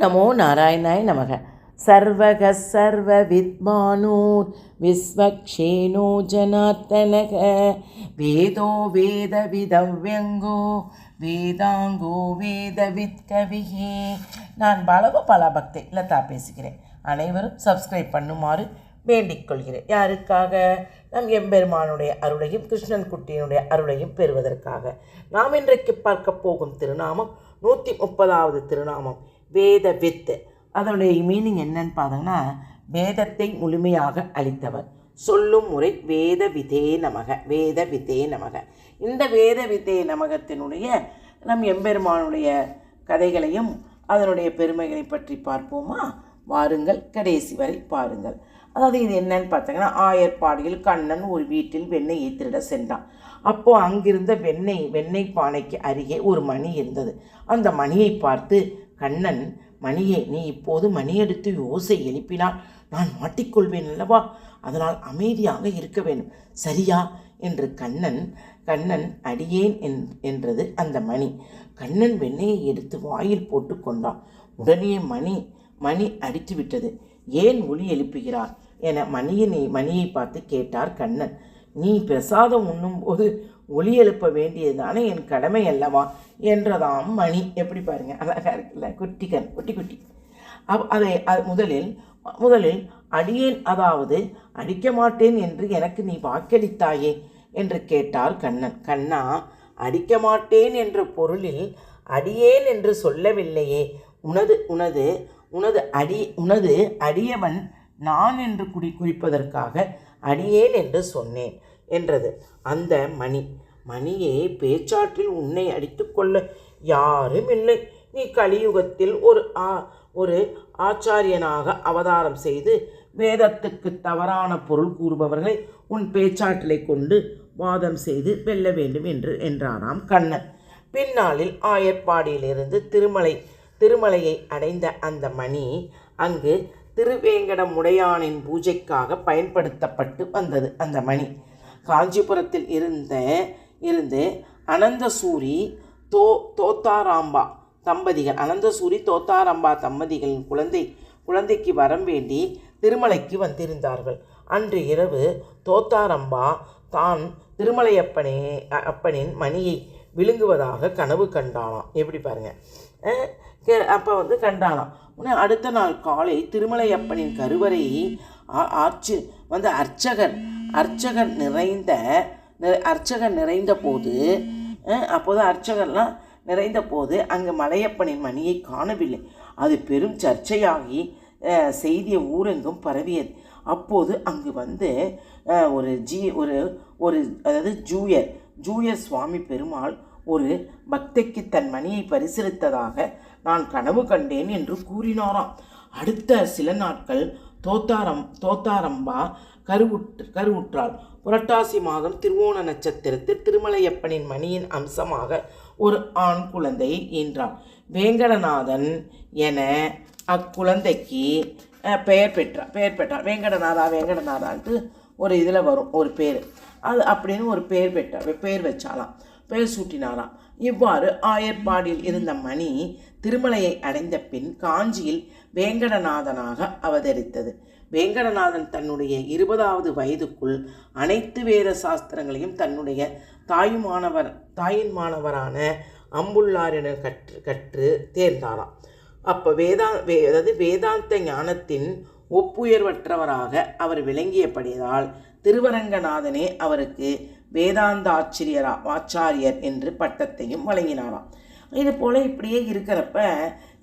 நமோ நாராயணாய நமக. சர்வக சர்வ வித்மானோர் விஸ்வக்ஷேனோ ஜனார்த்தனக வேதோ வேத விதவ்யங்கோ வேதாங்கோ வேத வித்கவியே. நான் பாலகோபால பக்தி லதா பேசுகிறேன். அனைவரும் சப்ஸ்கிரைப் பண்ணுமாறு வேண்டிக் கொள்கிறேன். யாருக்காக? நம் எம்பெருமானுடைய அருளையும் கிருஷ்ணன் குட்டியினுடைய அருளையும் பெறுவதற்காக. நாம் இன்றைக்கு பார்க்க போகும் திருநாமம் 130வது திருநாமம் வேத வித். அதனுடைய மீனிங் என்னன்னு பார்த்தோங்கன்னா, வேதத்தை முழுமையாக அளித்தவர். சொல்லும் முறை வேத விதே நமக, வேத விதே நமக. இந்த வேத விதே நமகத்தினுடைய நம் எம்பெருமானுடைய கதைகளையும் அதனுடைய பெருமைகளை பற்றி பார்ப்போமா? வாருங்கள், கடைசி வரை பாருங்கள். அதாவது இது என்னன்னு பார்த்தீங்கன்னா, ஆயர்பாடியில் கண்ணன் ஒரு வீட்டில் வெண்ணெயை திருட சென்றான். அப்போது அங்கிருந்த வெண்ணெய் பானைக்கு அருகே ஒரு மணி இருந்தது. அந்த மணியை பார்த்து கண்ணன், மணியே, நீ இப்போது மணி எடுத்து யோசை எழுப்பினால் நான் மாட்டிக்கொள்வேன் அல்லவா, அதனால் அமைதியாக இருக்க வேண்டும், சரியா என்று கண்ணன் அடியேன் என்றது அந்த மணி. கண்ணன் வெண்ணெயை எடுத்து வாயில் போட்டு கொண்டான். உடனே மணி அடித்து விட்டது. ஏன் ஒலி எழுப்புகிறார் என மணியை பார்த்து கேட்டார் கண்ணன். நீ பிரசாதம் உண்ணும் போது ஒலி எழுப்ப வேண்டியதுதானே என் கடமை அல்லவா என்றதாம் மணி. எப்படி பாருங்க, அழகாக இருக்குல்ல, குட்டி. அதை முதலில் அடியேன், அதாவது அடிக்க மாட்டேன் என்று எனக்கு நீ வாக்களித்தாயே என்று கேட்டார் கண்ணன். கண்ணா, அடிக்க மாட்டேன் என்ற பொருளில் அடியேன் என்று சொல்லவில்லையே. உனது அடியவன் நான் என்று குறிப்பதற்காக அடியேன் என்று சொன்னேன் என்றது அந்த மணியே. பேச்சாற்றில் உன்னை அடித்து கொள்ள யாரும் இல்லை. நீ கலியுகத்தில் ஒரு ஆச்சாரியனாக அவதாரம் செய்து வேதத்துக்கு தவறான பொருள் கூறுபவர்களை உன் பேச்சாற்றலை கொண்டு வாதம் செய்து வெல்ல வேண்டும் என்றாராம் கண்ணன். பின்னாளில் ஆயர்பாடியிலிருந்து திருமலையை அடைந்த அந்த மணி அங்கு திருவேங்கடமுடையானின் பூஜைக்காக பயன்படுத்தப்பட்டு வந்தது. அந்த மணி காஞ்சிபுரத்தில் இருந்து அனந்தசூரி தோத்தாராம்பா தம்பதிகளின் குழந்தைக்கு வரம் வேண்டி திருமலைக்கு வந்திருந்தார்கள். அன்று இரவு தோத்தாரம்பா தான் திருமலையப்பனின் மணியை விழுங்குவதாக கனவு கண்டானாம். எப்படி பாருங்க, அப்போ கண்டானாம். அடுத்த நாள் காலை திருமலையப்பனின் கருவறையை அர்ச்சகர் நிறைந்த போது அங்கு மலையப்பனின் மணியை காணவில்லை. அது பெரும் சர்ச்சையாகி செய்திய ஊரெங்கும் பரவியது. அப்போது அங்கு அதாவது ஜூயர் சுவாமி பெருமாள் ஒரு பக்தைக்கு தன் மணியை பரிசீலித்ததாக நான் கனவு கண்டேன் என்று கூறினாராம். அடுத்த சில நாட்கள் தோத்தாரம்பா கருவுற்றாள். புரட்டாசி மாதம் திருவோண நட்சத்திரத்தில் திருமலையப்பனின் மணியின் அம்சமாக ஒரு ஆண் குழந்தையை ஈன்றான். வேங்கடநாதன் என அக்குழந்தைக்கு பெயர் பெற்றார். வேங்கடநாதான்ட்டு ஒரு இதில் வரும் ஒரு பேர், அது அப்படின்னு ஒரு பெயர் வச்சாலாம், பெயர் சூட்டினாராம். இவ்வாறு ஆயர்பாடியில் இருந்த மணி திருமலையை அடைந்த பின் காஞ்சியில் வேங்கடநாதனாக அவதரித்தது. வேங்கடநாதன் தன்னுடைய 20வது வயதுக்குள் அனைத்து வேத சாஸ்திரங்களையும் தன்னுடைய தாயின் மாணவரான அம்புல்லாரிடம் கற்று தேர்ந்தாராம். அப்போ வேதாந்த ஞானத்தின் ஒப்புயர்வற்றவராக அவர் விளங்கியபடியால் திருவரங்கநாதனே அவருக்கு ஆச்சாரியர் என்று பட்டத்தையும் வழங்கினாராம். இது போல் இப்படியே இருக்கிறப்ப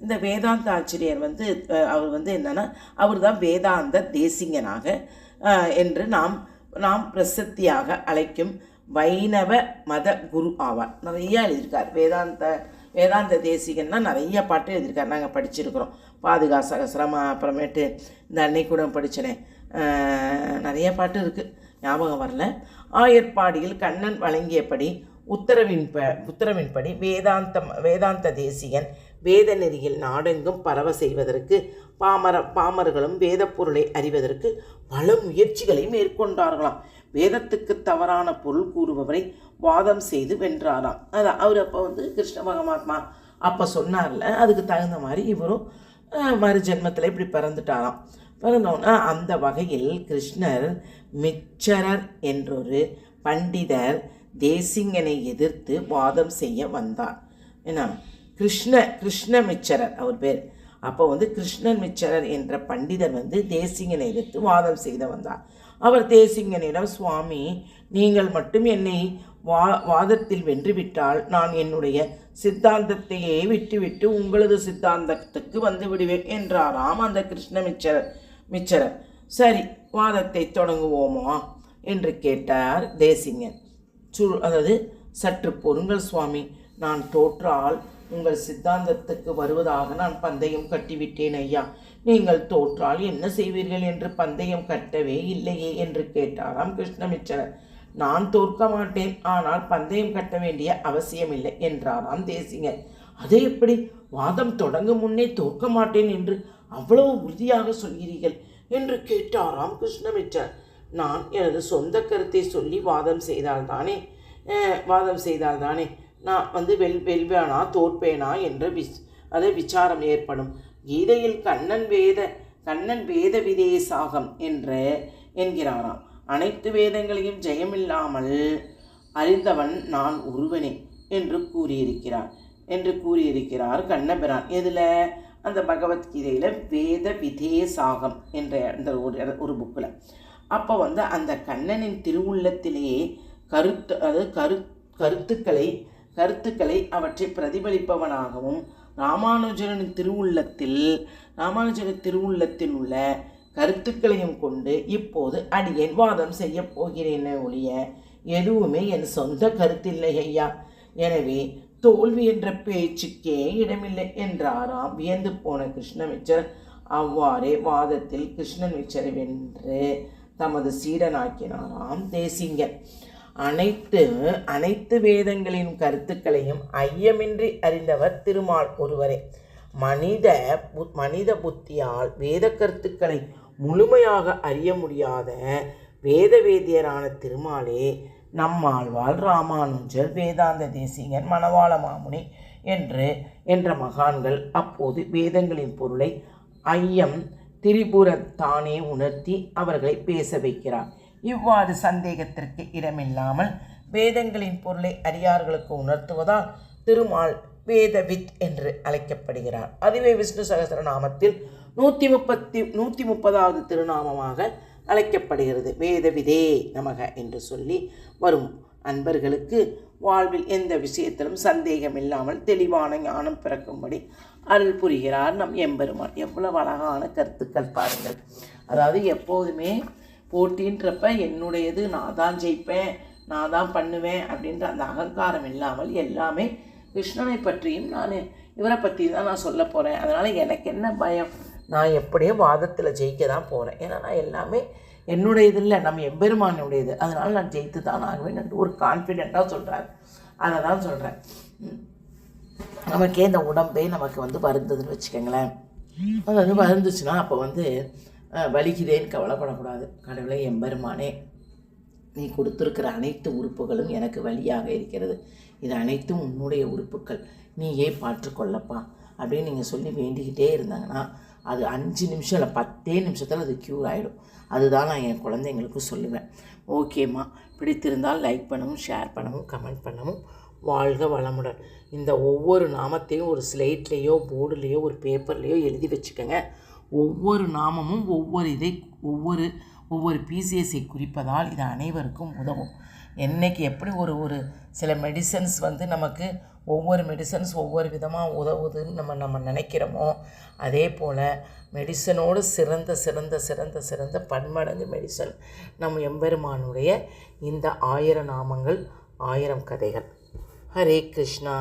இந்த வேதாந்த ஆச்சாரியர் அவர் என்னன்னா, அவர் தான் வேதாந்த தேசிகனாக என்று நாம் பிரசித்தியாக அழைக்கும் வைணவ மத குரு ஆவார். நிறைய எழுதியிருக்கார். வேதாந்த தேசிகன்னா நிறைய பாட்டு எழுதியிருக்கார். நாங்கள் படிச்சிருக்கிறோம். பாதுகா சகசிரமா, அப்புறமேட்டு இந்த அன்னைக்கு கூட படித்தனேன், நிறைய பாட்டு இருக்குது, ஞாபகம் வரல. ஆயர்பாடியில் கண்ணன் வழங்கியபடி உத்தரவின்படி வேதாந்த தேசிகன் வேத நெறியில் நாடெங்கும் பரவ செய்வதற்கு பாமர்களும் வேத பொருளை அறிவதற்கு பல முயற்சிகளை மேற்கொண்டார்களாம். வேதத்துக்கு தவறான பொருள் கூறுபவரை வாதம் செய்து வென்றாராம். அது அவர் அப்போ கிருஷ்ண பரமாத்மா அப்போ சொன்னார்ல, அதுக்கு தகுந்த மாதிரி இவரும் மறு ஜென்மத்தில் இப்படி பிறந்துட்டாராம். பிறந்தோன்னா அந்த வகையில் கிருஷ்ணர் மிச்சரர் என்றொரு பண்டிதர் தேசிங்கனை எதிர்த்து வாதம் செய்ய வந்தார். ஏன்னா கிருஷ்ண மிச்சரர் அவர் பேர். அப்போ கிருஷ்ணன் மிச்சரர் என்ற பண்டிதர் தேசிங்கனை எதிர்த்து வாதம் செய்த வந்தார். அவர் தேசிங்கனிடம், சுவாமி, நீங்கள் மட்டும் என்னை வாதத்தில் வென்றுவிட்டால் நான் என்னுடைய சித்தாந்தத்தையே விட்டுவிட்டு உங்களது சித்தாந்தத்துக்கு வந்து விடுவேன் என்றாராம் அந்த கிருஷ்ண மிச்சரர். சரி, வாதத்தை தொடங்குவோமா என்று கேட்டார் தேசிங்கன். அதாவது, சற்று பொறுங்கள் சுவாமி, நான் தோற்றால் உங்கள் சித்தாந்தத்துக்கு வருவதாக நான் பந்தயம் கட்டிவிட்டேன் ஐயா. நீங்கள் தோற்றால் என்ன செய்வீர்கள் என்று பந்தயம் கட்டவே இல்லையே என்று கேட்டாராம் கிருஷ்ணமிச்சரர். நான் தோற்க மாட்டேன், ஆனால் பந்தயம் கட்ட வேண்டிய அவசியமில்லை என்றாராம் தேசிங்கன். அது எப்படி? வாதம் தொடங்கும் முன்னே தோற்க மாட்டேன் என்று அவ்வளவு உறுதியாக சொல்கிறீர்கள் என்று கேட்டாராம் கிருஷ்ணமிச்சரர். நான் எனது சொந்த கருத்தை சொல்லி வாதம் செய்தால்தானே நான் வெல்வேனா தோற்பேனா என்ற விசாரம் ஏற்படும். கீதையில் கண்ணன் வேத விதேசாகம் என்கிறாராம். அனைத்து வேதங்களையும் ஜெயமில்லாமல் அறிந்தவன் நான் ஒருவனே என்று கூறியிருக்கிறார் கண்ணபிரான். எதில்? அந்த பகவத்கீதையில் வேத விதேசாகம் என்ற அந்த ஒரு புக்கில். அப்போ அந்த கண்ணனின் திருவுள்ளத்திலேயே கருத்துக்களை அவற்றை பிரதிபலிப்பவனாகவும் ராமானுஜரின் திருவுள்ளத்தில் உள்ள கருத்துக்களையும் கொண்டு இப்போது அடியேன் வாதம் செய்ய போகிறேன் ஒழிய எதுவுமே என் சொந்த கருத்தில்லை ஐயா. எனவே தோல்வி என்ற பேச்சுக்கே இடமில்லை என்றாராம் வியந்து போன கிருஷ்ணமிச்சர். அவ்வாறே வாதத்தில் கிருஷ்ணமிச்சரை வென்று தமது சீடனாக்கினாராம் தேசிங்கன். அனைத்து வேதங்களின் கருத்துக்களையும் ஐயமின்றி அறிந்தவர் திருமால் ஒருவரே. மனித புத்தியால் வேத கருத்துக்களை முழுமையாக அறிய முடியாத வேதியரான திருமாலே நம்மாழ்வார், ராமானுஜர், வேதாந்த தேசிகன், மணவாள மாமுனி என்ற மகான்கள் அப்போது வேதங்களின் பொருளை ஐயம் திரிபுரத்தானே உணர்த்தி அவர்களை பேச வைக்கிறார். இவ்வாறு சந்தேகத்திற்கு இடமில்லாமல் வேதங்களின் பொருளை அடியார்களுக்கு உணர்த்துவதால் திருமால் வேதவித் என்று அழைக்கப்படுகிறார். அதுவே விஷ்ணு சகஸ்ரநாமத்தில் 130வது திருநாமமாக அழைக்கப்படுகிறது. வேதவிதே நமக என்று சொல்லி வரும் அன்பர்களுக்கு வாழ்வில் எந்த விஷயத்திலும் சந்தேகம் இல்லாமல் தெளிவான ஞானம் பிறக்கும்படி அருள் புரிகிறார் நம் எம்பெருமான். எவ்வளவு அழகான கருத்துக்கள் பாருங்கள். அதாவது எப்போதுமே போட்டின்றப்ப என்னுடையது, நான் தான் ஜெயிப்பேன், நான் தான் பண்ணுவேன் அப்படின்ற அந்த அகங்காரம் இல்லாமல் எல்லாமே கிருஷ்ணனை பற்றியும் இவரை பற்றி தான் நான் சொல்ல போகிறேன். அதனால் எனக்கு என்ன பயம்? நான் எப்படியும் வாதத்தில் ஜெயிக்க தான் போகிறேன். ஏன்னா நான் எல்லாமே என்னுடையது இல்லை, நம்ம எம்பெருமானுடையது. அதனால் நான் ஜெயித்து தான் ஆகுவேன் ஒரு கான்ஃபிடெண்ட்டாக சொல்கிறார். அதை தான் சொல்கிறேன். நமக்கே இந்த உடம்பே நமக்கு வருந்ததுன்னு வச்சுக்கோங்களேன். அது வருந்துச்சுன்னா அப்போ வலிக்குதேன்னு கவலைப்படக்கூடாது. கடவுளை, எம்பெருமானே, நீ கொடுத்துருக்கிற அனைத்து உறுப்புகளும் எனக்கு வலியாக இருக்கிறது, இது அனைத்தும் உன்னுடைய உறுப்புகள், நீயே பார்த்துக்கொள்ளப்பா அப்படின்னு நீங்கள் சொல்லி வேண்டிக்கிட்டே இருந்தாங்கன்னா அது 5 நிமிஷம் இல்லை 10 நிமிஷத்தில் அது க்யூர் ஆகிடும். அதுதான் நான் என் குழந்தைங்களுக்கு சொல்லுவேன். ஓகேம்மா, பிடித்திருந்தால் லைக் பண்ணவும், ஷேர் பண்ணவும், கமெண்ட் பண்ணவும். வாழ்க வளமுடன். இந்த ஒவ்வொரு நாமத்தையும் ஒரு ஸ்லேட்லேயோ போர்டுலேயோ ஒரு பேப்பர்லேயோ எழுதி வச்சுக்கோங்க. ஒவ்வொரு நாமமும் ஒவ்வொரு பிசிஎஸ்ஐ குறிப்பதால் இது அனைவருக்கும் உதவும். என்றைக்கு எப்படி ஒரு சில மெடிசன்ஸ் நமக்கு ஒவ்வொரு மெடிசன்ஸ் ஒவ்வொரு விதமாக உதவுதுன்னு நம்ம நினைக்கிறோமோ, அதே போல் மெடிசனோடு சிறந்த பன்மடங்கு மெடிசன் நம் எம்பெருமானுடைய இந்த 1000 நாமங்கள் 1000 கதைகள். ஹரே கிருஷ்ணா.